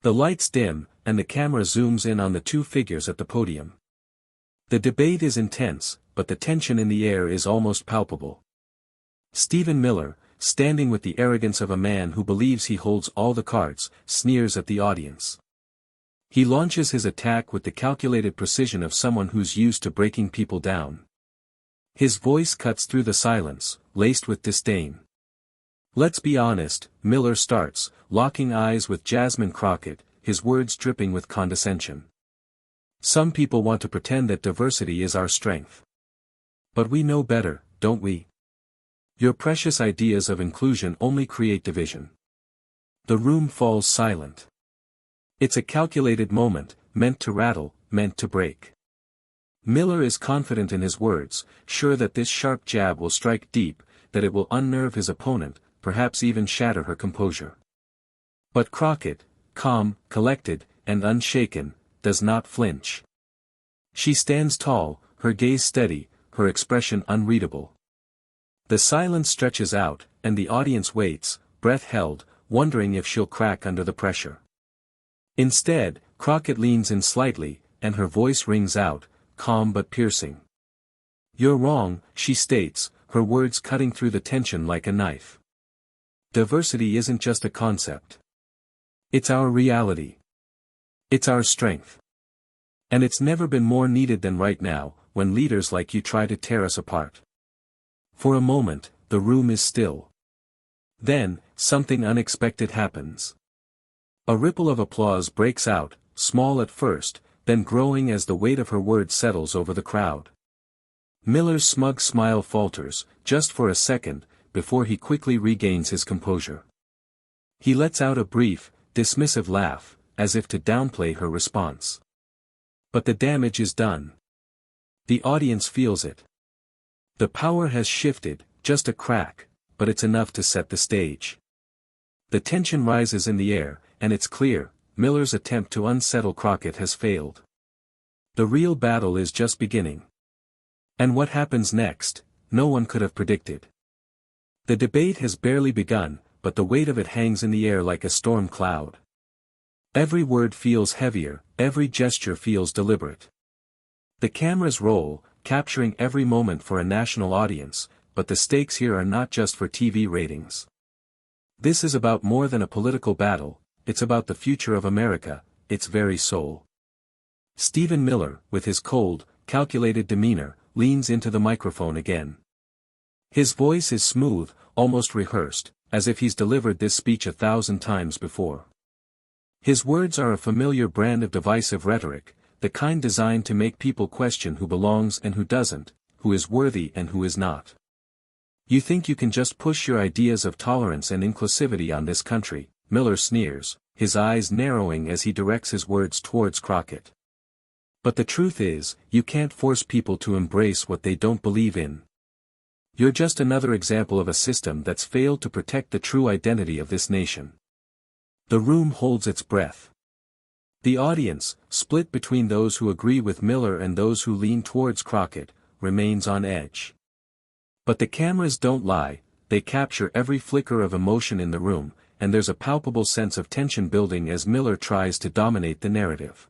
The lights dim, and the camera zooms in on the two figures at the podium. The debate is intense, but the tension in the air is almost palpable. Stephen Miller, standing with the arrogance of a man who believes he holds all the cards, sneers at the audience. He launches his attack with the calculated precision of someone who's used to breaking people down. His voice cuts through the silence, laced with disdain. "Let's be honest," Miller starts, locking eyes with Jasmine Crockett, his words dripping with condescension. "Some people want to pretend that diversity is our strength. But we know better, don't we? Your precious ideas of inclusion only create division." The room falls silent. It's a calculated moment, meant to rattle, meant to break. Miller is confident in his words, sure that this sharp jab will strike deep, that it will unnerve his opponent, perhaps even shatter her composure. But Crockett, calm, collected, and unshaken, does not flinch. She stands tall, her gaze steady, her expression unreadable. The silence stretches out, and the audience waits, breath held, wondering if she'll crack under the pressure. Instead, Crockett leans in slightly, and her voice rings out, calm but piercing. "You're wrong," she states, her words cutting through the tension like a knife. "Diversity isn't just a concept. It's our reality. It's our strength. And it's never been more needed than right now, when leaders like you try to tear us apart." For a moment, the room is still. Then, something unexpected happens. A ripple of applause breaks out, small at first, then growing as the weight of her words settles over the crowd. Miller's smug smile falters, just for a second, before he quickly regains his composure. He lets out a brief, dismissive laugh, as if to downplay her response. But the damage is done. The audience feels it. The power has shifted, just a crack, but it's enough to set the stage. The tension rises in the air, and it's clear, Miller's attempt to unsettle Crockett has failed. The real battle is just beginning. And what happens next, no one could have predicted. The debate has barely begun, but the weight of it hangs in the air like a storm cloud. Every word feels heavier, every gesture feels deliberate. The cameras roll, capturing every moment for a national audience, but the stakes here are not just for TV ratings. This is about more than a political battle, it's about the future of America, its very soul. Stephen Miller, with his cold, calculated demeanor, leans into the microphone again. His voice is smooth, almost rehearsed, as if he's delivered this speech 1,000 times before. His words are a familiar brand of divisive rhetoric, the kind designed to make people question who belongs and who doesn't, who is worthy and who is not. "You think you can just push your ideas of tolerance and inclusivity on this country," Miller sneers, his eyes narrowing as he directs his words towards Crockett. "But the truth is, you can't force people to embrace what they don't believe in. You're just another example of a system that's failed to protect the true identity of this nation." The room holds its breath. The audience, split between those who agree with Miller and those who lean towards Crockett, remains on edge. But the cameras don't lie, they capture every flicker of emotion in the room, and there's a palpable sense of tension building as Miller tries to dominate the narrative.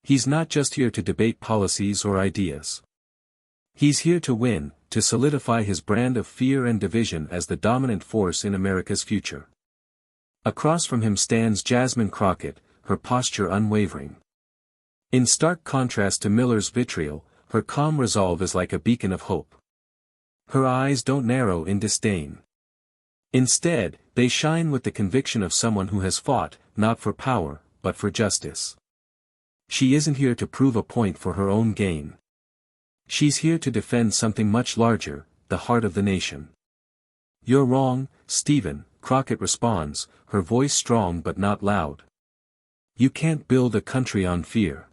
He's not just here to debate policies or ideas. He's here to win, to solidify his brand of fear and division as the dominant force in America's future. Across from him stands Jasmine Crockett, her posture unwavering. In stark contrast to Miller's vitriol, her calm resolve is like a beacon of hope. Her eyes don't narrow in disdain. Instead, they shine with the conviction of someone who has fought, not for power, but for justice. She isn't here to prove a point for her own gain. She's here to defend something much larger, the heart of the nation. "You're wrong, Stephen," Crockett responds, her voice strong but not loud. "You can't build a country on fear.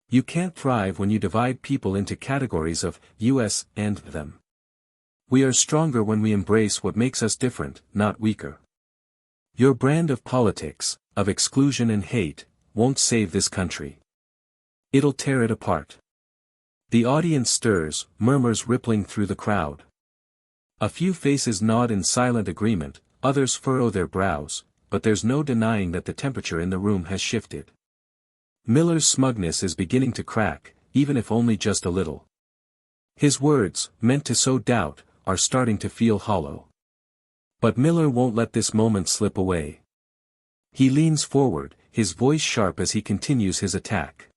You can't thrive when you divide people into categories of us and them. We are stronger when we embrace what makes us different, not weaker. Your brand of politics, of exclusion and hate, won't save this country. It'll tear it apart." The audience stirs, murmurs rippling through the crowd. A few faces nod in silent agreement, others furrow their brows, but there's no denying that the temperature in the room has shifted. Miller's smugness is beginning to crack, even if only just a little. His words, meant to sow doubt, are starting to feel hollow. But Miller won't let this moment slip away. He leans forward, his voice sharp as he continues his attack.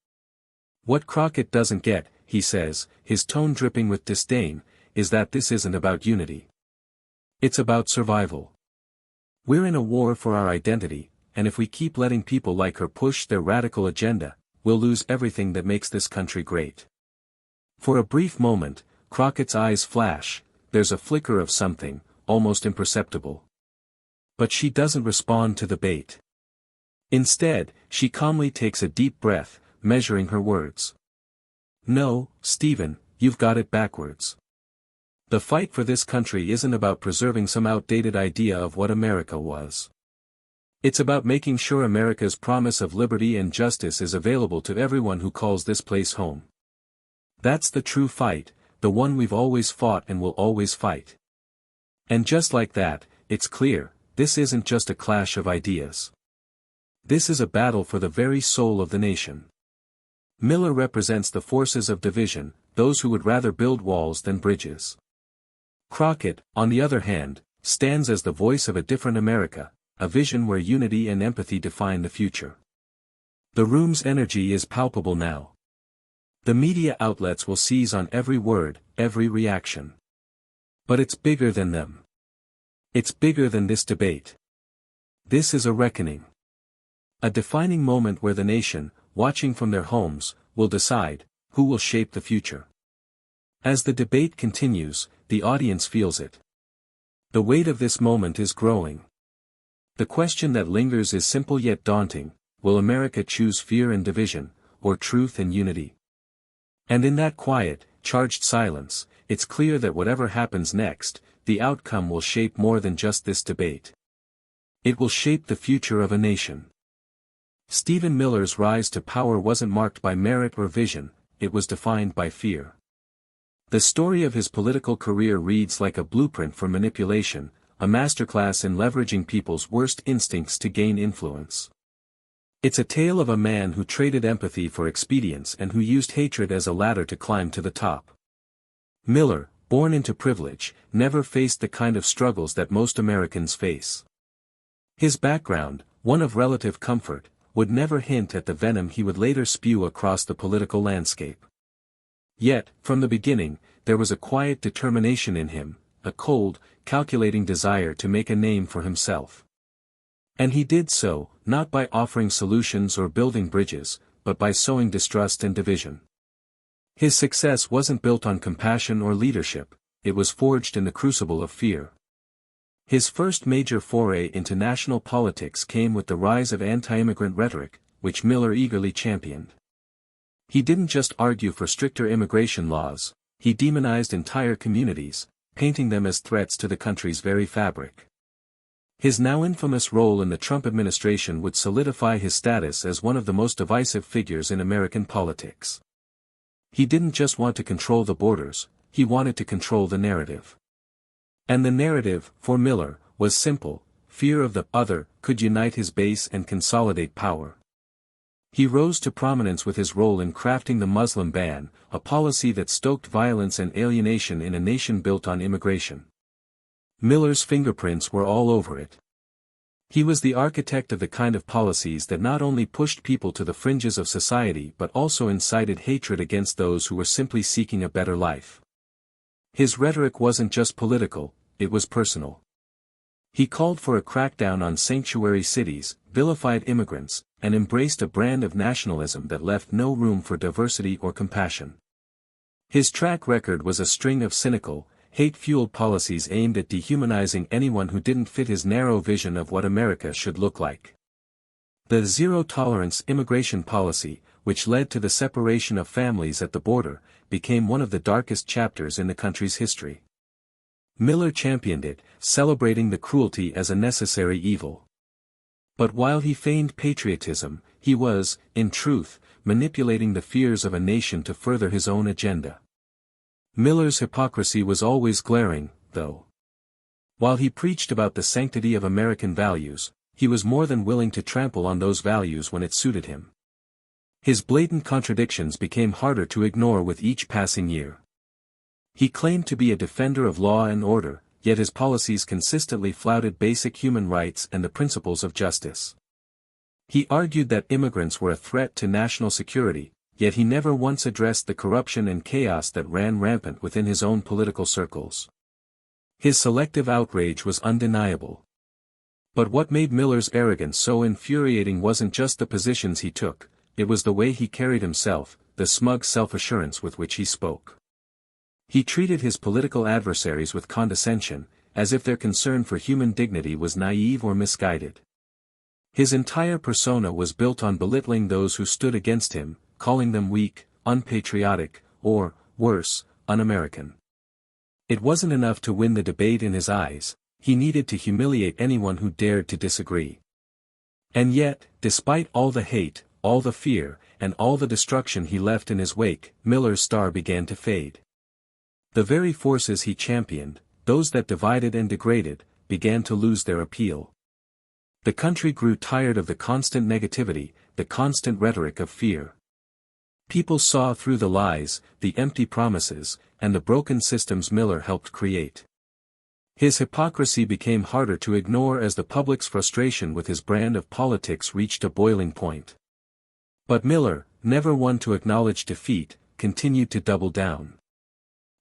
What Crockett doesn't get, he says, his tone dripping with disdain, is that this isn't about unity. It's about survival. We're in a war for our identity, and if we keep letting people like her push their radical agenda, we'll lose everything that makes this country great. For a brief moment, Crockett's eyes flash, there's a flicker of something, almost imperceptible. But she doesn't respond to the bait. Instead, she calmly takes a deep breath, measuring her words. No, Stephen, you've got it backwards. The fight for this country isn't about preserving some outdated idea of what America was. It's about making sure America's promise of liberty and justice is available to everyone who calls this place home. That's the true fight, the one we've always fought and will always fight. And just like that, it's clear, this isn't just a clash of ideas. This is a battle for the very soul of the nation. Miller represents the forces of division, those who would rather build walls than bridges. Crockett, on the other hand, stands as the voice of a different America, a vision where unity and empathy define the future. The room's energy is palpable now. The media outlets will seize on every word, every reaction. But it's bigger than them. It's bigger than this debate. This is a reckoning. A defining moment where the nation, watching from their homes, will decide, who will shape the future. As the debate continues, the audience feels it. The weight of this moment is growing. The question that lingers is simple yet daunting: will America choose fear and division, or truth and unity? And in that quiet, charged silence, it's clear that whatever happens next, the outcome will shape more than just this debate. It will shape the future of a nation. Stephen Miller's rise to power wasn't marked by merit or vision, it was defined by fear. The story of his political career reads like a blueprint for manipulation, a masterclass in leveraging people's worst instincts to gain influence. It's a tale of a man who traded empathy for expedience and who used hatred as a ladder to climb to the top. Miller, born into privilege, never faced the kind of struggles that most Americans face. His background, one of relative comfort, would never hint at the venom he would later spew across the political landscape. Yet, from the beginning, there was a quiet determination in him, a cold, calculating desire to make a name for himself. And he did so, not by offering solutions or building bridges, but by sowing distrust and division. His success wasn't built on compassion or leadership, it was forged in the crucible of fear. His first major foray into national politics came with the rise of anti-immigrant rhetoric, which Miller eagerly championed. He didn't just argue for stricter immigration laws, he demonized entire communities, painting them as threats to the country's very fabric. His now infamous role in the Trump administration would solidify his status as one of the most divisive figures in American politics. He didn't just want to control the borders, he wanted to control the narrative. And the narrative, for Miller, was simple: fear of the other could unite his base and consolidate power. He rose to prominence with his role in crafting the Muslim ban, a policy that stoked violence and alienation in a nation built on immigration. Miller's fingerprints were all over it. He was the architect of the kind of policies that not only pushed people to the fringes of society but also incited hatred against those who were simply seeking a better life. His rhetoric wasn't just political, it was personal. He called for a crackdown on sanctuary cities, vilified immigrants, and embraced a brand of nationalism that left no room for diversity or compassion. His track record was a string of cynical, hate-fueled policies aimed at dehumanizing anyone who didn't fit his narrow vision of what America should look like. The zero-tolerance immigration policy, which led to the separation of families at the border, became one of the darkest chapters in the country's history. Miller championed it, celebrating the cruelty as a necessary evil. But while he feigned patriotism, he was, in truth, manipulating the fears of a nation to further his own agenda. Miller's hypocrisy was always glaring, though. While he preached about the sanctity of American values, he was more than willing to trample on those values when it suited him. His blatant contradictions became harder to ignore with each passing year. He claimed to be a defender of law and order, yet his policies consistently flouted basic human rights and the principles of justice. He argued that immigrants were a threat to national security, yet he never once addressed the corruption and chaos that ran rampant within his own political circles. His selective outrage was undeniable. But what made Miller's arrogance so infuriating wasn't just the positions he took, it was the way he carried himself, the smug self-assurance with which he spoke. He treated his political adversaries with condescension, as if their concern for human dignity was naive or misguided. His entire persona was built on belittling those who stood against him, calling them weak, unpatriotic, or, worse, un-American. It wasn't enough to win the debate in his eyes, he needed to humiliate anyone who dared to disagree. And yet, despite all the hate, all the fear, and all the destruction he left in his wake, Miller's star began to fade. The very forces he championed, those that divided and degraded, began to lose their appeal. The country grew tired of the constant negativity, the constant rhetoric of fear. People saw through the lies, the empty promises, and the broken systems Miller helped create. His hypocrisy became harder to ignore as the public's frustration with his brand of politics reached a boiling point. But Miller, never one to acknowledge defeat, continued to double down.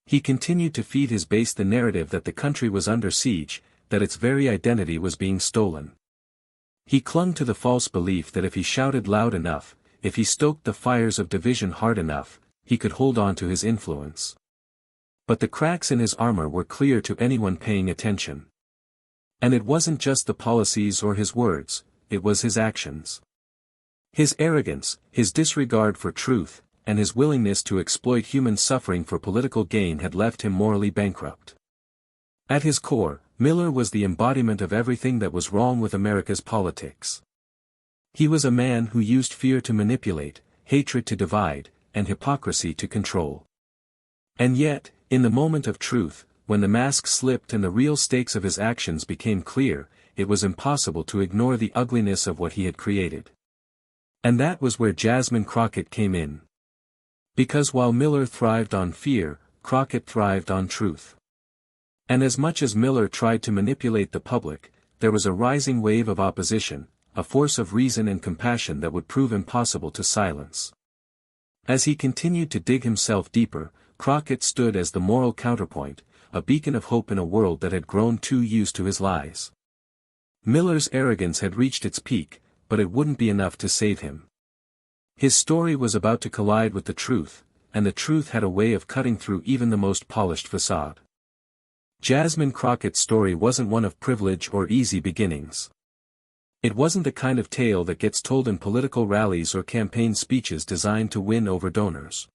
He continued to feed his base the narrative that the country was under siege, that its very identity was being stolen. He clung to the false belief that if he shouted loud enough, if he stoked the fires of division hard enough, he could hold on to his influence. But the cracks in his armor were clear to anyone paying attention. And it wasn't just the policies or his words, it was his actions. His arrogance, his disregard for truth, and his willingness to exploit human suffering for political gain had left him morally bankrupt. At his core, Miller was the embodiment of everything that was wrong with America's politics. He was a man who used fear to manipulate, hatred to divide, and hypocrisy to control. And yet, in the moment of truth, when the mask slipped and the real stakes of his actions became clear, it was impossible to ignore the ugliness of what he had created. And that was where Jasmine Crockett came in. Because while Miller thrived on fear, Crockett thrived on truth. And as much as Miller tried to manipulate the public, there was a rising wave of opposition, a force of reason and compassion that would prove impossible to silence. As he continued to dig himself deeper, Crockett stood as the moral counterpoint, a beacon of hope in a world that had grown too used to his lies. Miller's arrogance had reached its peak, but it wouldn't be enough to save him. His story was about to collide with the truth, and the truth had a way of cutting through even the most polished façade. Jasmine Crockett's story wasn't one of privilege or easy beginnings. It wasn't the kind of tale that gets told in political rallies or campaign speeches designed to win over donors.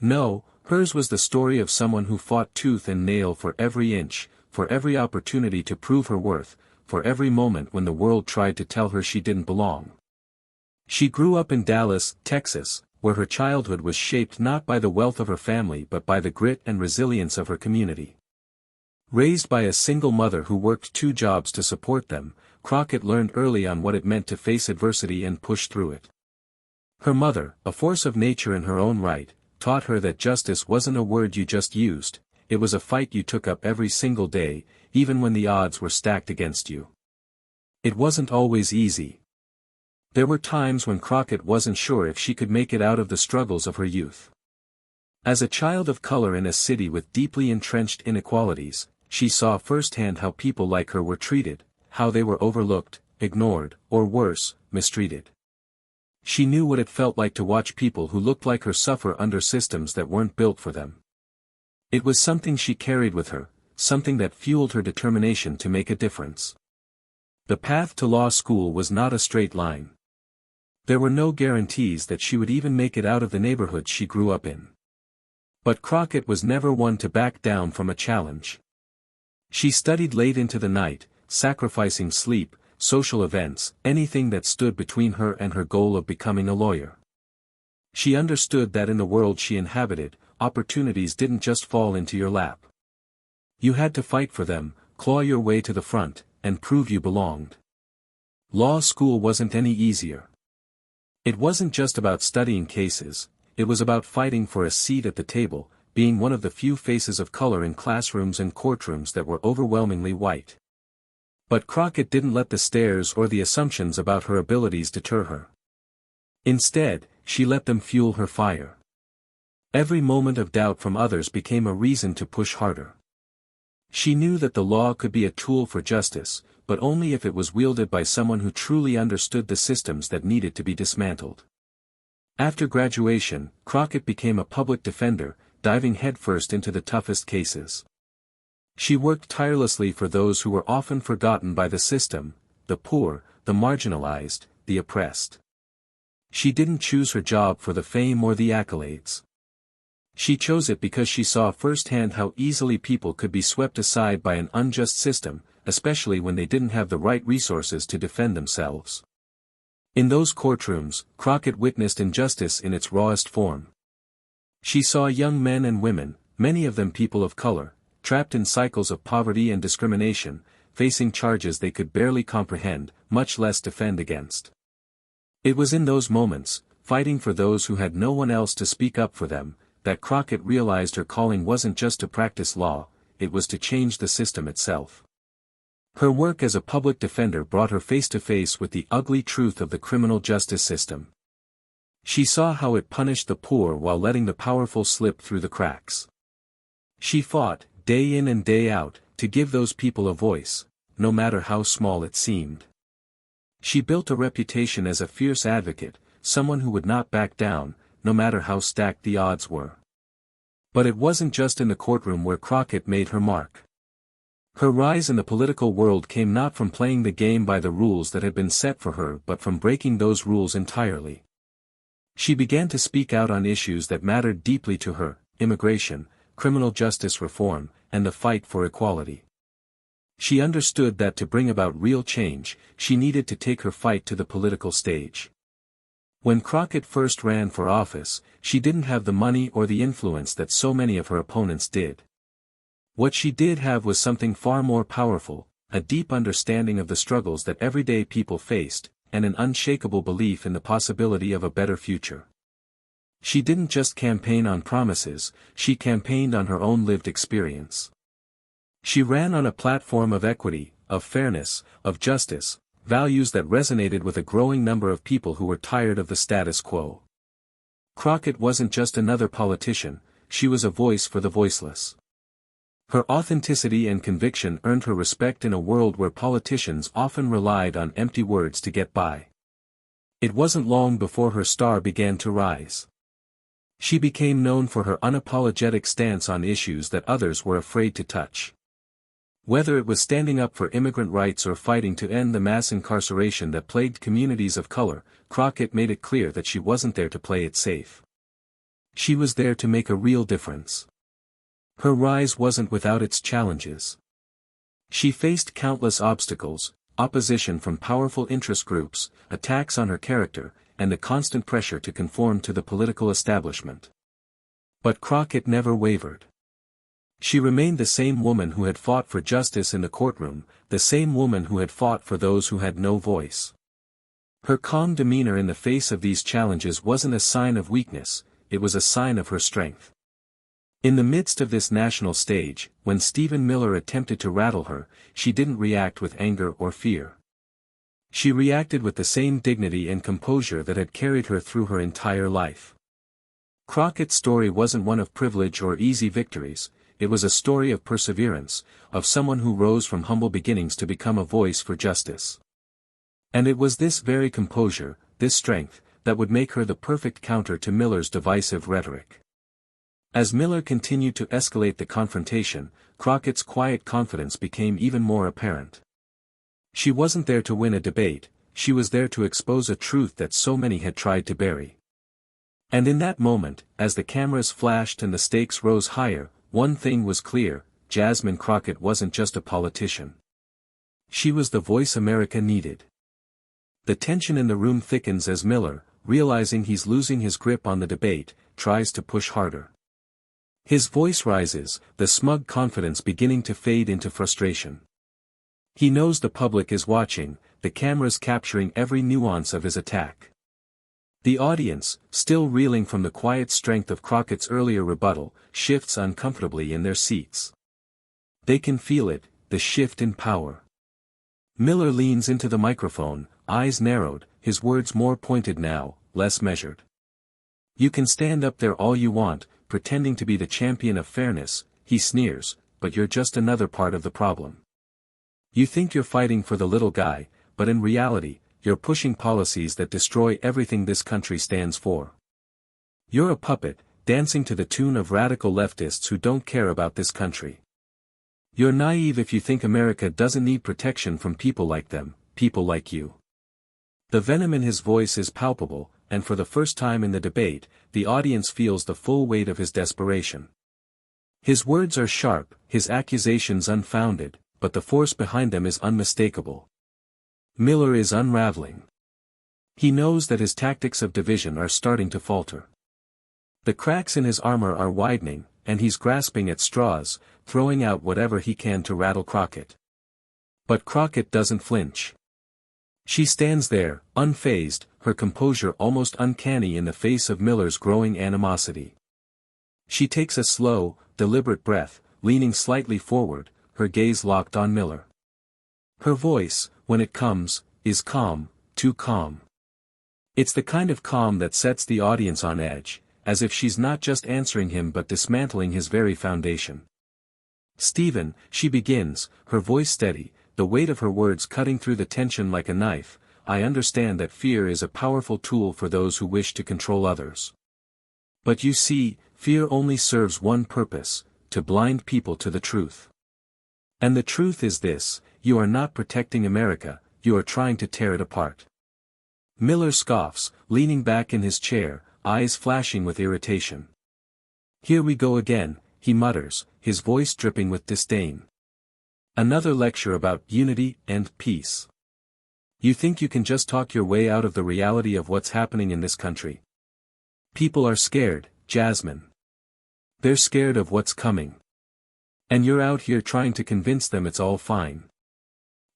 No, hers was the story of someone who fought tooth and nail for every inch, for every opportunity to prove her worth, for every moment when the world tried to tell her she didn't belong. She grew up in Dallas, Texas, where her childhood was shaped not by the wealth of her family but by the grit and resilience of her community. Raised by a single mother who worked 2 jobs to support them, Crockett learned early on what it meant to face adversity and push through it. Her mother, a force of nature in her own right, taught her that justice wasn't a word you just used, it was a fight you took up every single day, even when the odds were stacked against you. It wasn't always easy. There were times when Crockett wasn't sure if she could make it out of the struggles of her youth. As a child of color in a city with deeply entrenched inequalities, she saw firsthand how people like her were treated, how they were overlooked, ignored, or worse, mistreated. She knew what it felt like to watch people who looked like her suffer under systems that weren't built for them. It was something she carried with her, something that fueled her determination to make a difference. The path to law school was not a straight line. There were no guarantees that she would even make it out of the neighborhood she grew up in. But Crockett was never one to back down from a challenge. She studied late into the night, sacrificing sleep, social events, anything that stood between her and her goal of becoming a lawyer. She understood that in the world she inhabited, opportunities didn't just fall into your lap. You had to fight for them, claw your way to the front, and prove you belonged. Law school wasn't any easier. It wasn't just about studying cases, it was about fighting for a seat at the table, being one of the few faces of color in classrooms and courtrooms that were overwhelmingly white. But Crockett didn't let the stares or the assumptions about her abilities deter her. Instead, she let them fuel her fire. Every moment of doubt from others became a reason to push harder. She knew that the law could be a tool for justice, but only if it was wielded by someone who truly understood the systems that needed to be dismantled. After graduation, Crockett became a public defender, diving headfirst into the toughest cases. She worked tirelessly for those who were often forgotten by the system, the poor, the marginalized, the oppressed. She didn't choose her job for the fame or the accolades. She chose it because she saw firsthand how easily people could be swept aside by an unjust system, especially when they didn't have the right resources to defend themselves. In those courtrooms, Crockett witnessed injustice in its rawest form. She saw young men and women, many of them people of color, trapped in cycles of poverty and discrimination, facing charges they could barely comprehend, much less defend against. It was in those moments, fighting for those who had no one else to speak up for them, that Crockett realized her calling wasn't just to practice law, it was to change the system itself. Her work as a public defender brought her face to face with the ugly truth of the criminal justice system. She saw how it punished the poor while letting the powerful slip through the cracks. She fought, day in and day out, to give those people a voice, no matter how small it seemed. She built a reputation as a fierce advocate, someone who would not back down, no matter how stacked the odds were. But it wasn't just in the courtroom where Crockett made her mark. Her rise in the political world came not from playing the game by the rules that had been set for her but from breaking those rules entirely. She began to speak out on issues that mattered deeply to her: immigration, criminal justice reform, and the fight for equality. She understood that to bring about real change, she needed to take her fight to the political stage. When Crockett first ran for office, she didn't have the money or the influence that so many of her opponents did. What she did have was something far more powerful: a deep understanding of the struggles that everyday people faced, and an unshakable belief in the possibility of a better future. She didn't just campaign on promises, she campaigned on her own lived experience. She ran on a platform of equity, of fairness, of justice, values that resonated with a growing number of people who were tired of the status quo. Crockett wasn't just another politician, she was a voice for the voiceless. Her authenticity and conviction earned her respect in a world where politicians often relied on empty words to get by. It wasn't long before her star began to rise. She became known for her unapologetic stance on issues that others were afraid to touch. Whether it was standing up for immigrant rights or fighting to end the mass incarceration that plagued communities of color, Crockett made it clear that she wasn't there to play it safe. She was there to make a real difference. Her rise wasn't without its challenges. She faced countless obstacles: opposition from powerful interest groups, attacks on her character, and the constant pressure to conform to the political establishment. But Crockett never wavered. She remained the same woman who had fought for justice in the courtroom, the same woman who had fought for those who had no voice. Her calm demeanor in the face of these challenges wasn't a sign of weakness, it was a sign of her strength. In the midst of this national stage, when Stephen Miller attempted to rattle her, she didn't react with anger or fear. She reacted with the same dignity and composure that had carried her through her entire life. Crockett's story wasn't one of privilege or easy victories. It was a story of perseverance, of someone who rose from humble beginnings to become a voice for justice. And it was this very composure, this strength, that would make her the perfect counter to Miller's divisive rhetoric. As Miller continued to escalate the confrontation, Crockett's quiet confidence became even more apparent. She wasn't there to win a debate, she was there to expose a truth that so many had tried to bury. And in that moment, as the cameras flashed and the stakes rose higher, one thing was clear: Jasmine Crockett wasn't just a politician. She was the voice America needed. The tension in the room thickens as Miller, realizing he's losing his grip on the debate, tries to push harder. His voice rises, the smug confidence beginning to fade into frustration. He knows the public is watching, the cameras capturing every nuance of his attack. The audience, still reeling from the quiet strength of Crockett's earlier rebuttal, shifts uncomfortably in their seats. They can feel it, the shift in power. Miller leans into the microphone, eyes narrowed, his words more pointed now, less measured. "You can stand up there all you want, pretending to be the champion of fairness," he sneers, "but you're just another part of the problem. You think you're fighting for the little guy, but in reality, you're pushing policies that destroy everything this country stands for. You're a puppet, dancing to the tune of radical leftists who don't care about this country. You're naive if you think America doesn't need protection from people like them, people like you." The venom in his voice is palpable, and for the first time in the debate, the audience feels the full weight of his desperation. His words are sharp, his accusations unfounded, but the force behind them is unmistakable. Miller is unraveling. He knows that his tactics of division are starting to falter. The cracks in his armor are widening, and he's grasping at straws, throwing out whatever he can to rattle Crockett. But Crockett doesn't flinch. She stands there, unfazed, her composure almost uncanny in the face of Miller's growing animosity. She takes a slow, deliberate breath, leaning slightly forward, her gaze locked on Miller. Her voice, when it comes, is calm, too calm. It's the kind of calm that sets the audience on edge, as if she's not just answering him but dismantling his very foundation. "Stephen," she begins, her voice steady, the weight of her words cutting through the tension like a knife, "I understand that fear is a powerful tool for those who wish to control others. But you see, fear only serves one purpose, to blind people to the truth. And the truth is this: you are not protecting America, you are trying to tear it apart." Miller scoffs, leaning back in his chair, eyes flashing with irritation. "Here we go again," he mutters, his voice dripping with disdain. "Another lecture about unity and peace. You think you can just talk your way out of the reality of what's happening in this country? People are scared, Jasmine. They're scared of what's coming. And you're out here trying to convince them it's all fine."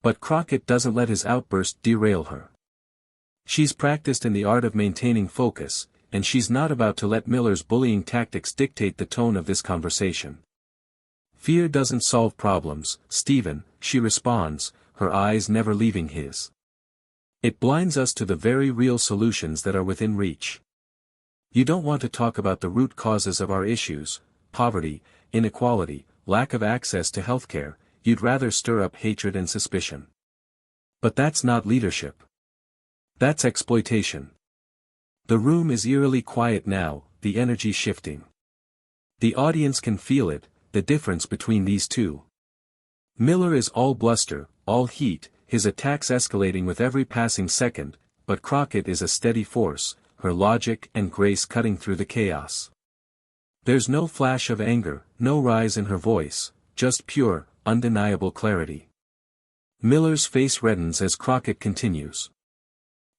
But Crockett doesn't let his outburst derail her. She's practiced in the art of maintaining focus, and she's not about to let Miller's bullying tactics dictate the tone of this conversation. "Fear doesn't solve problems, Stephen," she responds, her eyes never leaving his. "It blinds us to the very real solutions that are within reach. You don't want to talk about the root causes of our issues, poverty, inequality, lack of access to healthcare, you'd rather stir up hatred and suspicion. But that's not leadership. That's exploitation." The room is eerily quiet now, the energy shifting. The audience can feel it, the difference between these two. Miller is all bluster, all heat, his attacks escalating with every passing second, but Crockett is a steady force, her logic and grace cutting through the chaos. There's no flash of anger, no rise in her voice, just pure, undeniable clarity. Miller's face reddens as Crockett continues.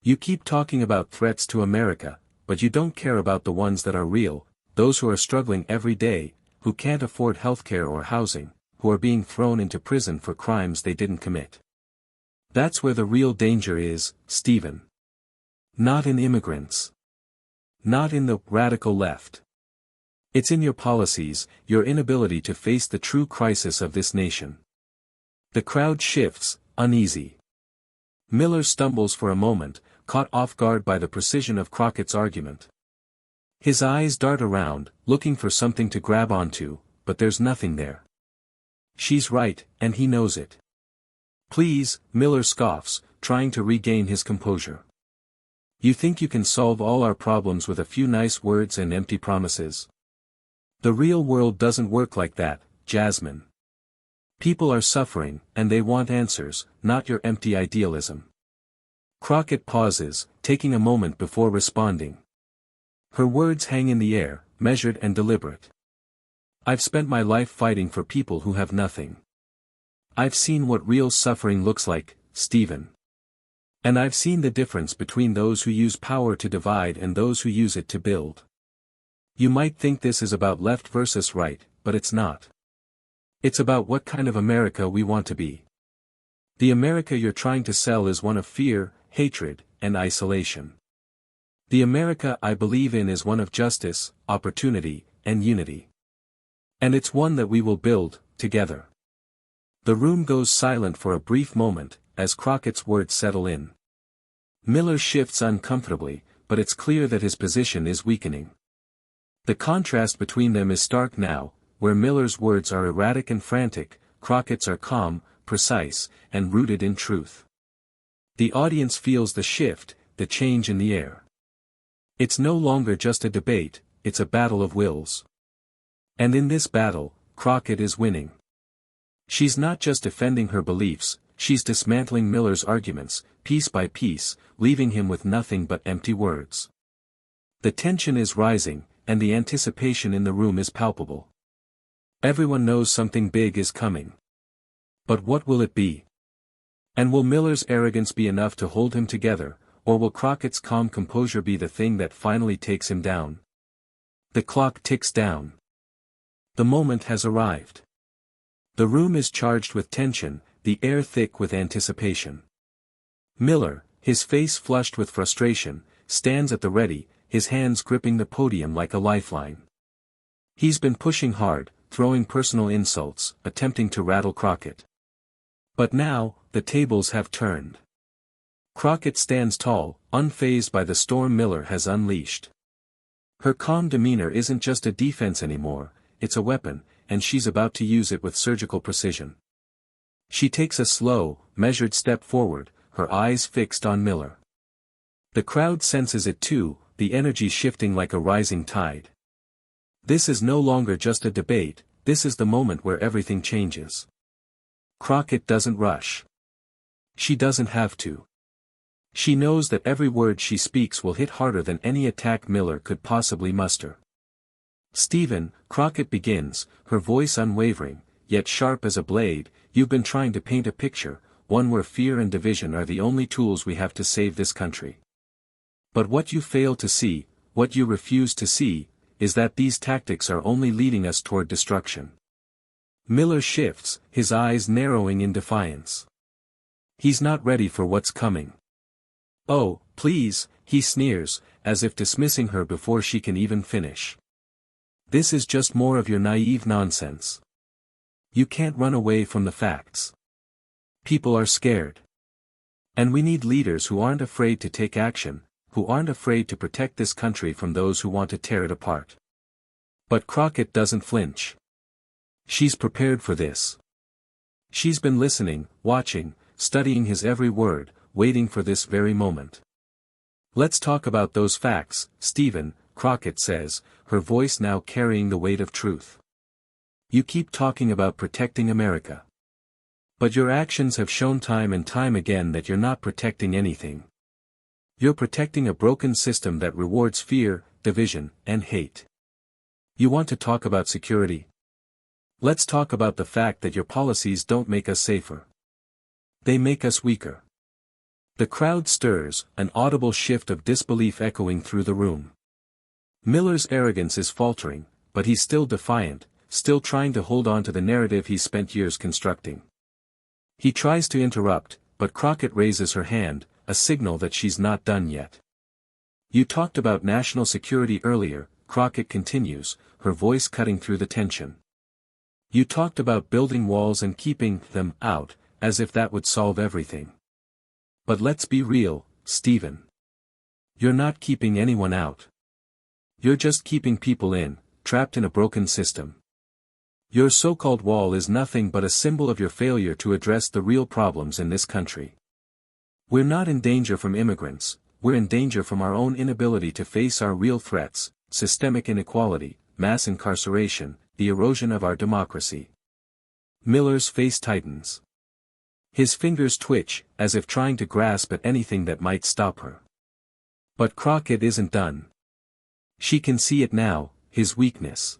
"You keep talking about threats to America, but you don't care about the ones that are real, those who are struggling every day, who can't afford healthcare or housing, who are being thrown into prison for crimes they didn't commit. That's where the real danger is, Stephen. Not in immigrants. Not in the radical left. It's in your policies, your inability to face the true crisis of this nation." The crowd shifts, uneasy. Miller stumbles for a moment, caught off guard by the precision of Crockett's argument. His eyes dart around, looking for something to grab onto, but there's nothing there. She's right, and he knows it. "Please," Miller scoffs, trying to regain his composure. "You think you can solve all our problems with a few nice words and empty promises? The real world doesn't work like that, Jasmine. People are suffering, and they want answers, not your empty idealism." Crockett pauses, taking a moment before responding. Her words hang in the air, measured and deliberate. "I've spent my life fighting for people who have nothing. I've seen what real suffering looks like, Stephen. And I've seen the difference between those who use power to divide and those who use it to build. You might think this is about left versus right, but it's not. It's about what kind of America we want to be. The America you're trying to sell is one of fear, hatred, and isolation. The America I believe in is one of justice, opportunity, and unity. And it's one that we will build, together. The room goes silent for a brief moment, as Crockett's words settle in. Miller shifts uncomfortably, but it's clear that his position is weakening. The contrast between them is stark now, where Miller's words are erratic and frantic, Crockett's are calm, precise, and rooted in truth. The audience feels the shift, the change in the air. It's no longer just a debate, it's a battle of wills. And in this battle, Crockett is winning. She's not just defending her beliefs, she's dismantling Miller's arguments, piece by piece, leaving him with nothing but empty words. The tension is rising, and the anticipation in the room is palpable. Everyone knows something big is coming. But what will it be? And will Miller's arrogance be enough to hold him together, or will Crockett's calm composure be the thing that finally takes him down? The clock ticks down. The moment has arrived. The room is charged with tension, the air thick with anticipation. Miller, his face flushed with frustration, stands at the ready, his hands gripping the podium like a lifeline. He's been pushing hard, throwing personal insults, attempting to rattle Crockett. But now, the tables have turned. Crockett stands tall, unfazed by the storm Miller has unleashed. Her calm demeanor isn't just a defense anymore, it's a weapon, and she's about to use it with surgical precision. She takes a slow, measured step forward, her eyes fixed on Miller. The crowd senses it too, the energy shifting like a rising tide. This is no longer just a debate, this is the moment where everything changes. Crockett doesn't rush. She doesn't have to. She knows that every word she speaks will hit harder than any attack Miller could possibly muster. "Stephen," Crockett begins, her voice unwavering, yet sharp as a blade, "you've been trying to paint a picture, one where fear and division are the only tools we have to save this country. But what you fail to see, what you refuse to see, is that these tactics are only leading us toward destruction." Miller shifts, his eyes narrowing in defiance. He's not ready for what's coming. "Oh, please," he sneers, as if dismissing her before she can even finish. "This is just more of your naive nonsense. You can't run away from the facts. People are scared. And we need leaders who aren't afraid to take action, who aren't afraid to protect this country from those who want to tear it apart." But Crockett doesn't flinch. She's prepared for this. She's been listening, watching, studying his every word, waiting for this very moment. "Let's talk about those facts, Stephen," Crockett says, her voice now carrying the weight of truth. "You keep talking about protecting America. But your actions have shown time and time again that you're not protecting anything. You're protecting a broken system that rewards fear, division, and hate. You want to talk about security? Let's talk about the fact that your policies don't make us safer. They make us weaker." The crowd stirs, an audible shift of disbelief echoing through the room. Miller's arrogance is faltering, but he's still defiant, still trying to hold on to the narrative he's spent years constructing. He tries to interrupt, but Crockett raises her hand, a signal that she's not done yet. "You talked about national security earlier," Crockett continues, her voice cutting through the tension. "You talked about building walls and keeping them out, as if that would solve everything. But let's be real, Stephen. You're not keeping anyone out. You're just keeping people in, trapped in a broken system. Your so-called wall is nothing but a symbol of your failure to address the real problems in this country. We're not in danger from immigrants, we're in danger from our own inability to face our real threats, systemic inequality, mass incarceration, the erosion of our democracy." Miller's face tightens. His fingers twitch, as if trying to grasp at anything that might stop her. But Crockett isn't done. She can see it now, his weakness.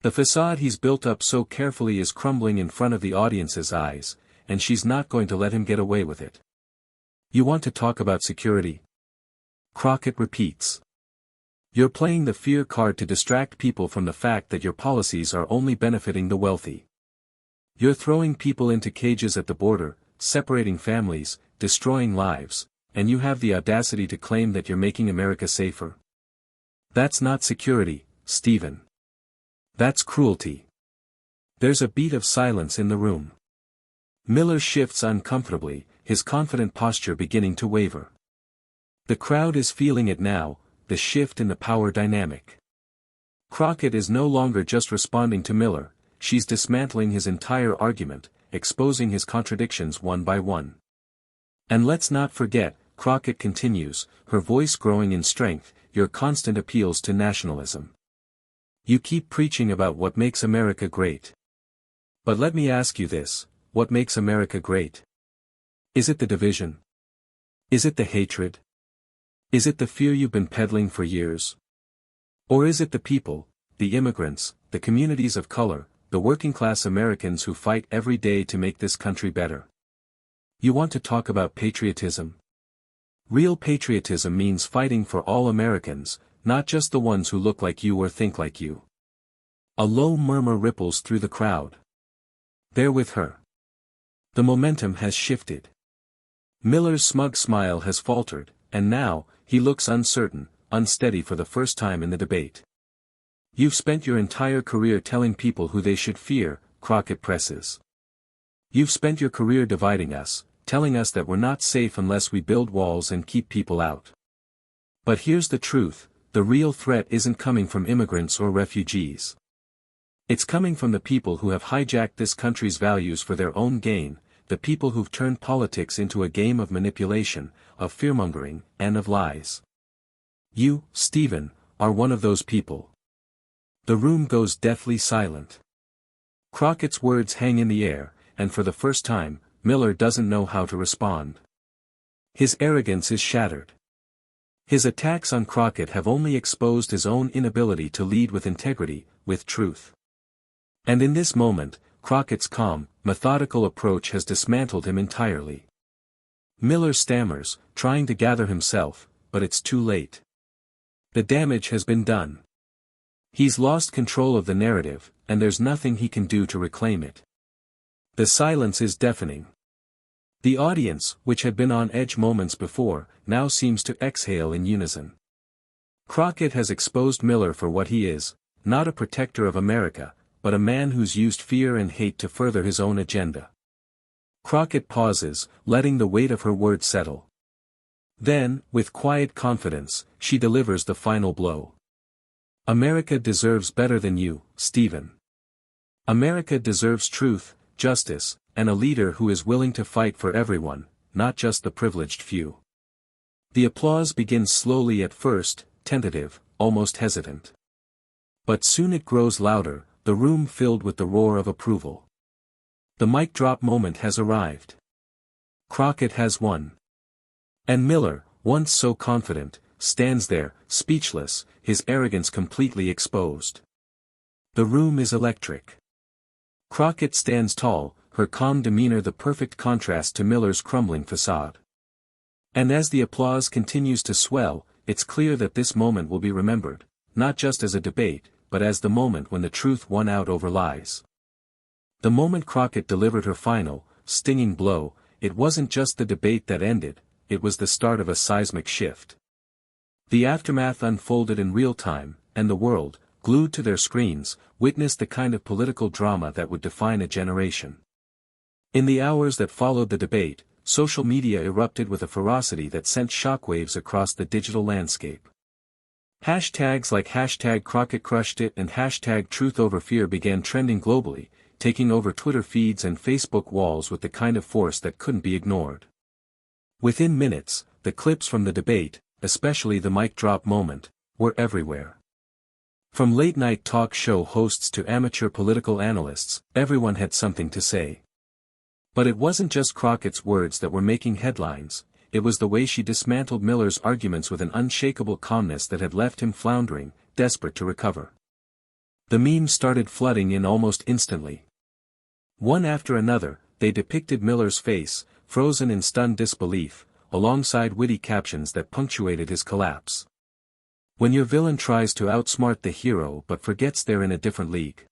The façade he's built up so carefully is crumbling in front of the audience's eyes, and she's not going to let him get away with it. "You want to talk about security?" Crockett repeats. "You're playing the fear card to distract people from the fact that your policies are only benefiting the wealthy. You're throwing people into cages at the border, separating families, destroying lives, and you have the audacity to claim that you're making America safer? That's not security, Stephen. That's cruelty. There's a beat of silence in the room. Miller shifts uncomfortably, his confident posture beginning to waver. The crowd is feeling it now, the shift in the power dynamic. Crockett is no longer just responding to Miller, she's dismantling his entire argument, exposing his contradictions one by one. And let's not forget, Crockett continues, her voice growing in strength, your constant appeals to nationalism. You keep preaching about what makes America great. But let me ask you this, what makes America great? Is it the division? Is it the hatred? Is it the fear you've been peddling for years? Or is it the people, the immigrants, the communities of color, the working-class Americans who fight every day to make this country better? You want to talk about patriotism? Real patriotism means fighting for all Americans, not just the ones who look like you or think like you. A low murmur ripples through the crowd. They're with her. The momentum has shifted. Miller's smug smile has faltered, and now, he looks uncertain, unsteady for the first time in the debate. You've spent your entire career telling people who they should fear, Crockett presses. You've spent your career dividing us, telling us that we're not safe unless we build walls and keep people out. But here's the truth, the real threat isn't coming from immigrants or refugees. It's coming from the people who have hijacked this country's values for their own gain, the people who've turned politics into a game of manipulation, of fearmongering, and of lies. You, Stephen, are one of those people. The room goes deathly silent. Crockett's words hang in the air, and for the first time, Miller doesn't know how to respond. His arrogance is shattered. His attacks on Crockett have only exposed his own inability to lead with integrity, with truth. And in this moment, Crockett's calm, methodical approach has dismantled him entirely. Miller stammers, trying to gather himself, but it's too late. The damage has been done. He's lost control of the narrative, and there's nothing he can do to reclaim it. The silence is deafening. The audience, which had been on edge moments before, now seems to exhale in unison. Crockett has exposed Miller for what he is, not a protector of America, but a man who's used fear and hate to further his own agenda. Crockett pauses, letting the weight of her words settle. Then, with quiet confidence, she delivers the final blow. America deserves better than you, Stephen. America deserves truth, justice, and a leader who is willing to fight for everyone, not just the privileged few. The applause begins slowly at first, tentative, almost hesitant. But soon it grows louder, the room filled with the roar of approval. The mic drop moment has arrived. Crockett has won. And Miller, once so confident, stands there, speechless, his arrogance completely exposed. The room is electric. Crockett stands tall, her calm demeanor the perfect contrast to Miller's crumbling facade. And as the applause continues to swell, it's clear that this moment will be remembered, not just as a debate, but as the moment when the truth won out over lies. The moment Crockett delivered her final, stinging blow, it wasn't just the debate that ended, it was the start of a seismic shift. The aftermath unfolded in real time, and the world, glued to their screens, witnessed the kind of political drama that would define a generation. In the hours that followed the debate, social media erupted with a ferocity that sent shockwaves across the digital landscape. Hashtags like hashtag Crockett crushed it and hashtag truth over fear began trending globally, taking over Twitter feeds and Facebook walls with the kind of force that couldn't be ignored. Within minutes, the clips from the debate, especially the mic drop moment, were everywhere. From late-night talk show hosts to amateur political analysts, everyone had something to say. But it wasn't just Crockett's words that were making headlines, it was the way she dismantled Miller's arguments with an unshakable calmness that had left him floundering, desperate to recover. The memes started flooding in almost instantly. One after another, they depicted Miller's face, frozen in stunned disbelief, alongside witty captions that punctuated his collapse. When your villain tries to outsmart the hero but forgets they're in a different league.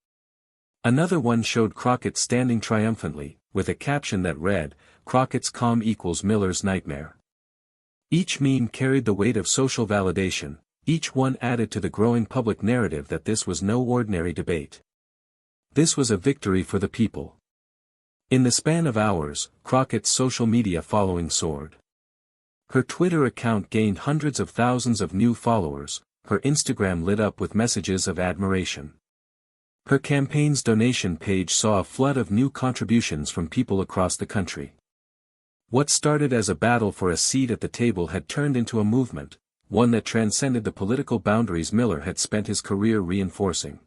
Another one showed Crockett standing triumphantly, with a caption that read, Crockett's calm equals Miller's nightmare. Each meme carried the weight of social validation, each one added to the growing public narrative that this was no ordinary debate. This was a victory for the people. In the span of hours, Crockett's social media following soared. Her Twitter account gained hundreds of thousands of new followers, her Instagram lit up with messages of admiration. Her campaign's donation page saw a flood of new contributions from people across the country. What started as a battle for a seat at the table had turned into a movement, one that transcended the political boundaries Miller had spent his career reinforcing.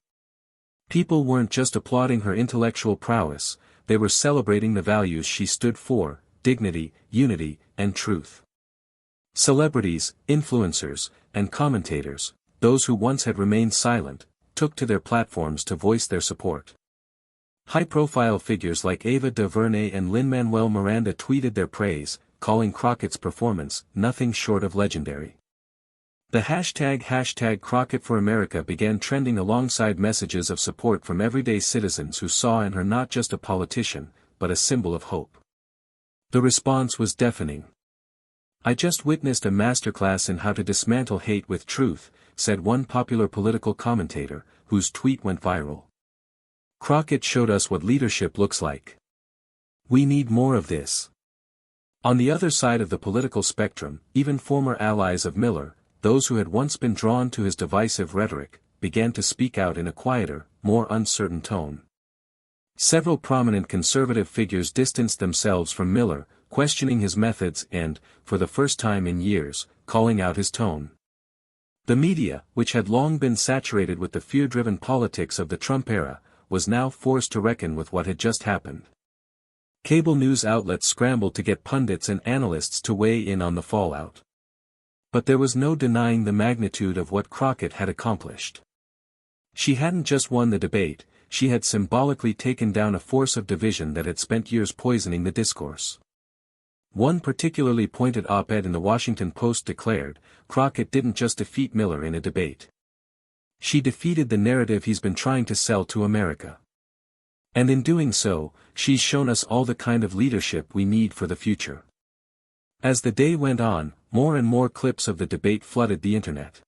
People weren't just applauding her intellectual prowess, they were celebrating the values she stood for: dignity, unity, and truth. Celebrities, influencers, and commentators, those who once had remained silent, took to their platforms to voice their support. High-profile figures like Ava DuVernay and Lin-Manuel Miranda tweeted their praise, calling Crockett's performance nothing short of legendary. The hashtag Crockett for America began trending alongside messages of support from everyday citizens who saw in her not just a politician, but a symbol of hope. The response was deafening. "I just witnessed a masterclass in how to dismantle hate with truth," said one popular political commentator, whose tweet went viral. "Crockett showed us what leadership looks like. We need more of this." On the other side of the political spectrum, even former allies of Miller, those who had once been drawn to his divisive rhetoric, began to speak out in a quieter, more uncertain tone. Several prominent conservative figures distanced themselves from Miller, questioning his methods and, for the first time in years, calling out his tone. The media, which had long been saturated with the fear-driven politics of the Trump era, was now forced to reckon with what had just happened. Cable news outlets scrambled to get pundits and analysts to weigh in on the fallout. But there was no denying the magnitude of what Crockett had accomplished. She hadn't just won the debate, she had symbolically taken down a force of division that had spent years poisoning the discourse. One particularly pointed op-ed in the Washington Post declared, "Crockett didn't just defeat Miller in a debate. She defeated the narrative he's been trying to sell to America. And in doing so, she's shown us all the kind of leadership we need for the future." As the day went on, more and more clips of the debate flooded the internet.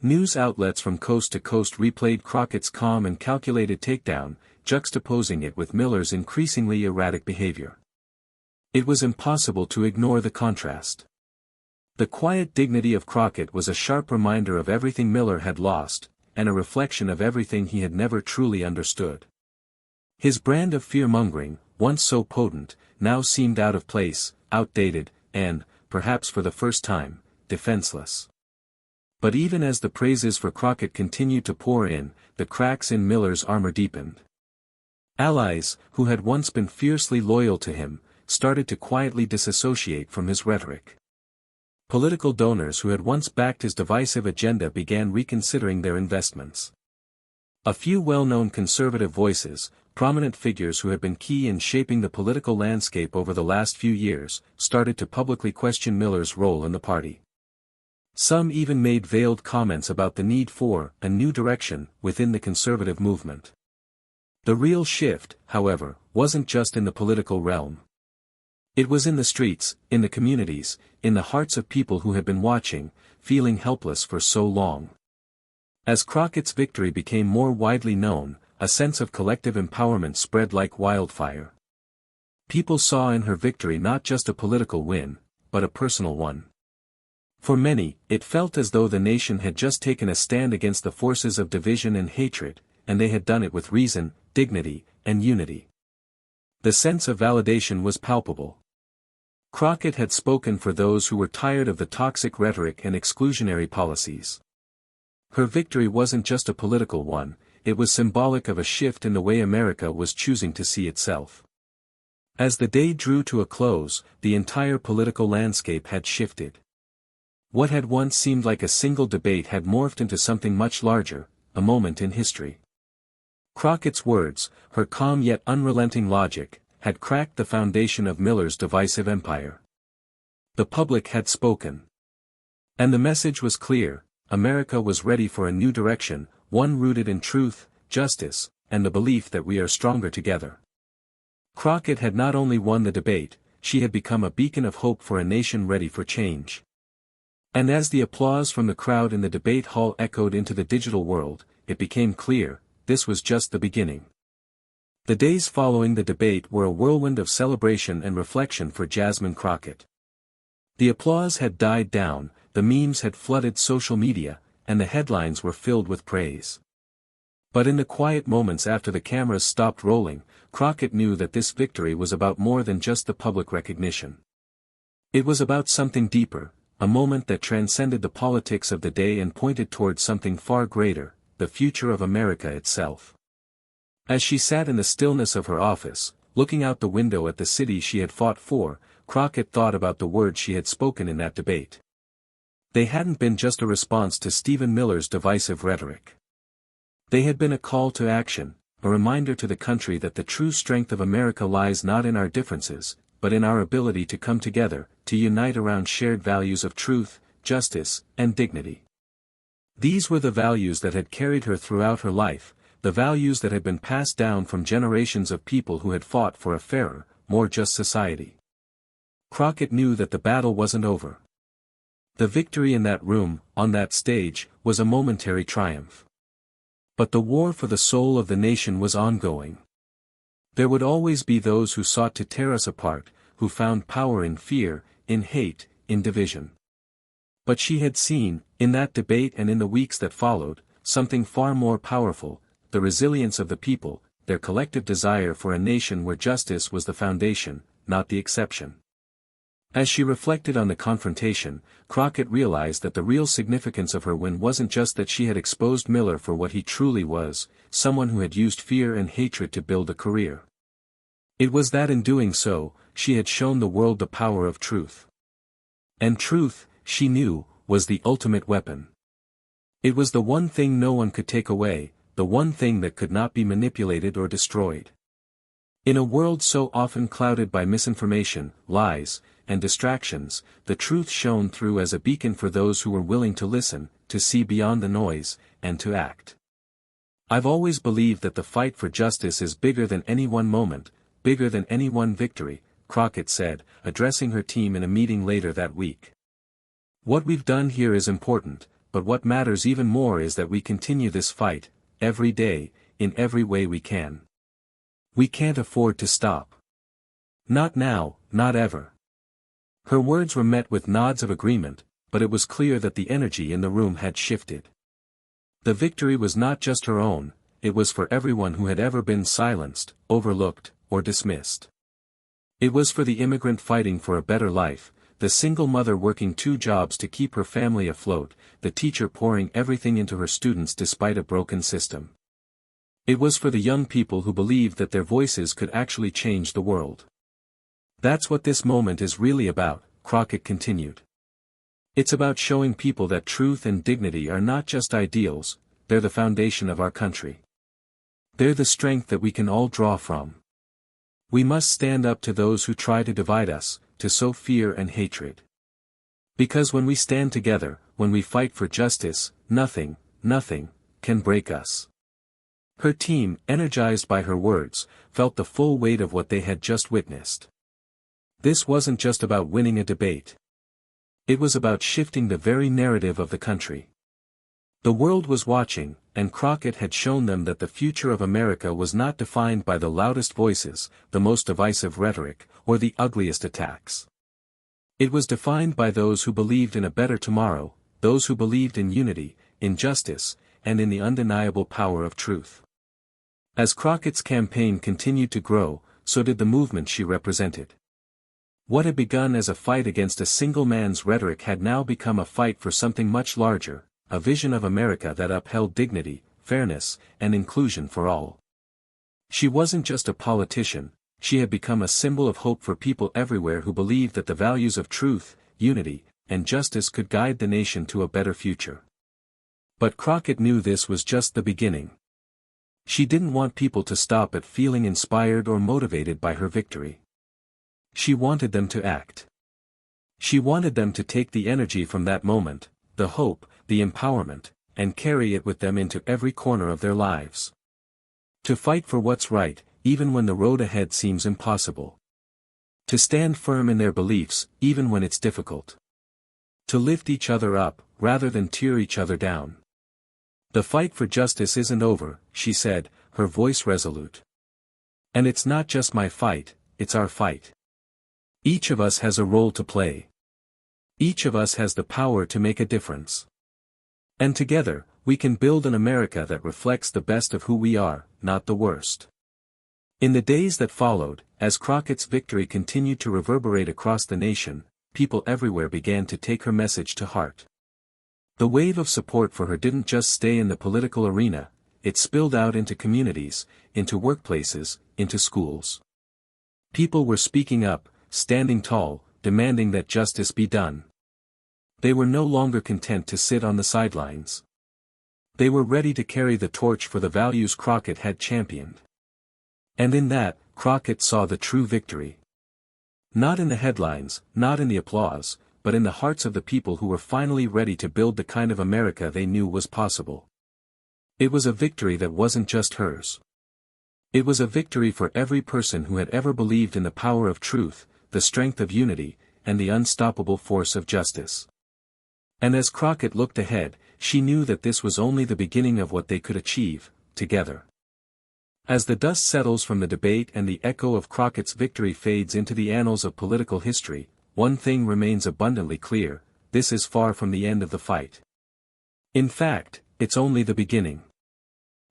News outlets from coast to coast replayed Crockett's calm and calculated takedown, juxtaposing it with Miller's increasingly erratic behavior. It was impossible to ignore the contrast. The quiet dignity of Crockett was a sharp reminder of everything Miller had lost, and a reflection of everything he had never truly understood. His brand of fear-mongering, once so potent, now seemed out of place, outdated, and, perhaps for the first time, defenseless. But even as the praises for Crockett continued to pour in, the cracks in Miller's armor deepened. Allies, who had once been fiercely loyal to him, started to quietly disassociate from his rhetoric. Political donors who had once backed his divisive agenda began reconsidering their investments. A few well-known conservative voices, prominent figures who had been key in shaping the political landscape over the last few years, started to publicly question Miller's role in the party. Some even made veiled comments about the need for a new direction within the conservative movement. The real shift, however, wasn't just in the political realm. It was in the streets, in the communities, in the hearts of people who had been watching, feeling helpless for so long. As Crockett's victory became more widely known, a sense of collective empowerment spread like wildfire. People saw in her victory not just a political win, but a personal one. For many, it felt as though the nation had just taken a stand against the forces of division and hatred, and they had done it with reason, dignity, and unity. The sense of validation was palpable. Crockett had spoken for those who were tired of the toxic rhetoric and exclusionary policies. Her victory wasn't just a political one, it was symbolic of a shift in the way America was choosing to see itself. As the day drew to a close, the entire political landscape had shifted. What had once seemed like a single debate had morphed into something much larger, a moment in history. Crockett's words, her calm yet unrelenting logic, had cracked the foundation of Miller's divisive empire. The public had spoken. And the message was clear: America was ready for a new direction, one rooted in truth, justice, and the belief that we are stronger together. Crockett had not only won the debate, she had become a beacon of hope for a nation ready for change. And as the applause from the crowd in the debate hall echoed into the digital world, it became clear, this was just the beginning. The days following the debate were a whirlwind of celebration and reflection for Jasmine Crockett. The applause had died down, the memes had flooded social media, and the headlines were filled with praise. But in the quiet moments after the cameras stopped rolling, Crockett knew that this victory was about more than just the public recognition. It was about something deeper, a moment that transcended the politics of the day and pointed towards something far greater, the future of America itself. As she sat in the stillness of her office, looking out the window at the city she had fought for, Crockett thought about the words she had spoken in that debate. They hadn't been just a response to Stephen Miller's divisive rhetoric. They had been a call to action, a reminder to the country that the true strength of America lies not in our differences, but in our ability to come together, to unite around shared values of truth, justice, and dignity. These were the values that had carried her throughout her life, the values that had been passed down from generations of people who had fought for a fairer, more just society. Crockett knew that the battle wasn't over. The victory in that room, on that stage, was a momentary triumph. But the war for the soul of the nation was ongoing. There would always be those who sought to tear us apart, who found power in fear, in hate, in division. But she had seen, in that debate and in the weeks that followed, something far more powerful, the resilience of the people, their collective desire for a nation where justice was the foundation, not the exception. As she reflected on the confrontation, Crockett realized that the real significance of her win wasn't just that she had exposed Miller for what he truly was, someone who had used fear and hatred to build a career. It was that in doing so, she had shown the world the power of truth. And truth, she knew, was the ultimate weapon. It was the one thing no one could take away, the one thing that could not be manipulated or destroyed. In a world so often clouded by misinformation, lies, and distractions, the truth shone through as a beacon for those who were willing to listen, to see beyond the noise, and to act. I've always believed that the fight for justice is bigger than any one moment, bigger than any one victory, Crockett said, addressing her team in a meeting later that week. What we've done here is important, but what matters even more is that we continue this fight, every day, in every way we can. We can't afford to stop. Not now, not ever. Her words were met with nods of agreement, but it was clear that the energy in the room had shifted. The victory was not just her own, it was for everyone who had ever been silenced, overlooked, or dismissed. It was for the immigrant fighting for a better life, the single mother working 2 jobs to keep her family afloat, the teacher pouring everything into her students despite a broken system. It was for the young people who believed that their voices could actually change the world. That's what this moment is really about, Crockett continued. It's about showing people that truth and dignity are not just ideals, they're the foundation of our country. They're the strength that we can all draw from. We must stand up to those who try to divide us, to sow fear and hatred. Because when we stand together, when we fight for justice, nothing can break us. Her team, energized by her words, felt the full weight of what they had just witnessed. This wasn't just about winning a debate. It was about shifting the very narrative of the country. The world was watching, and Crockett had shown them that the future of America was not defined by the loudest voices, the most divisive rhetoric, or the ugliest attacks. It was defined by those who believed in a better tomorrow, those who believed in unity, in justice, and in the undeniable power of truth. As Crockett's campaign continued to grow, so did the movement she represented. What had begun as a fight against a single man's rhetoric had now become a fight for something much larger, a vision of America that upheld dignity, fairness, and inclusion for all. She wasn't just a politician, she had become a symbol of hope for people everywhere who believed that the values of truth, unity, and justice could guide the nation to a better future. But Crockett knew this was just the beginning. She didn't want people to stop at feeling inspired or motivated by her victory. She wanted them to act. She wanted them to take the energy from that moment, the hope, the empowerment, and carry it with them into every corner of their lives. To fight for what's right, even when the road ahead seems impossible. To stand firm in their beliefs, even when it's difficult. To lift each other up, rather than tear each other down. The fight for justice isn't over, she said, her voice resolute. And it's not just my fight, it's our fight. Each of us has a role to play. Each of us has the power to make a difference. And together, we can build an America that reflects the best of who we are, not the worst. In the days that followed, as Crockett's victory continued to reverberate across the nation, people everywhere began to take her message to heart. The wave of support for her didn't just stay in the political arena, it spilled out into communities, into workplaces, into schools. People were speaking up, standing tall, demanding that justice be done. They were no longer content to sit on the sidelines. They were ready to carry the torch for the values Crockett had championed. And in that, Crockett saw the true victory. Not in the headlines, not in the applause, but in the hearts of the people who were finally ready to build the kind of America they knew was possible. It was a victory that wasn't just hers. It was a victory for every person who had ever believed in the power of truth, the strength of unity, and the unstoppable force of justice. And as Crockett looked ahead, she knew that this was only the beginning of what they could achieve, together. As the dust settles from the debate and the echo of Crockett's victory fades into the annals of political history, one thing remains abundantly clear: this is far from the end of the fight. In fact, it's only the beginning.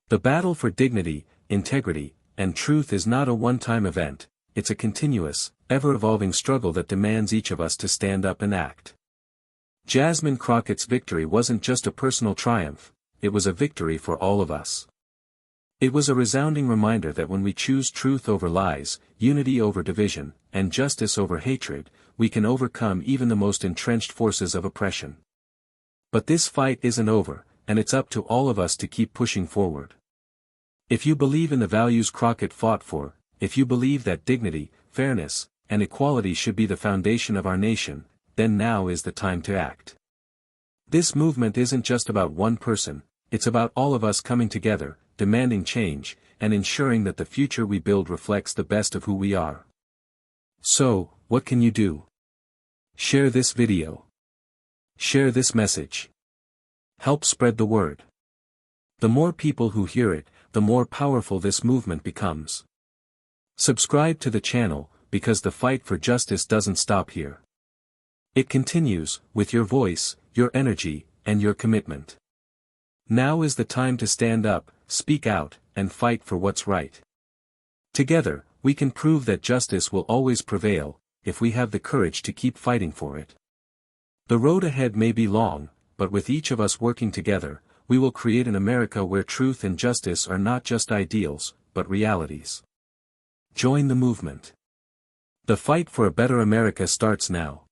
The battle for dignity, integrity, and truth is not a one-time event, it's a continuous, ever-evolving struggle that demands each of us to stand up and act. Jasmine Crockett's victory wasn't just a personal triumph, it was a victory for all of us. It was a resounding reminder that when we choose truth over lies, unity over division, and justice over hatred, we can overcome even the most entrenched forces of oppression. But this fight isn't over, and it's up to all of us to keep pushing forward. If you believe in the values Crockett fought for, if you believe that dignity, fairness, and equality should be the foundation of our nation, then now is the time to act. This movement isn't just about one person, it's about all of us coming together, demanding change, and ensuring that the future we build reflects the best of who we are. So, what can you do? Share this video. Share this message. Help spread the word. The more people who hear it, the more powerful this movement becomes. Subscribe to the channel, because the fight for justice doesn't stop here. It continues, with your voice, your energy, and your commitment. Now is the time to stand up, speak out, and fight for what's right. Together, we can prove that justice will always prevail, if we have the courage to keep fighting for it. The road ahead may be long, but with each of us working together, we will create an America where truth and justice are not just ideals, but realities. Join the movement. The fight for a better America starts now.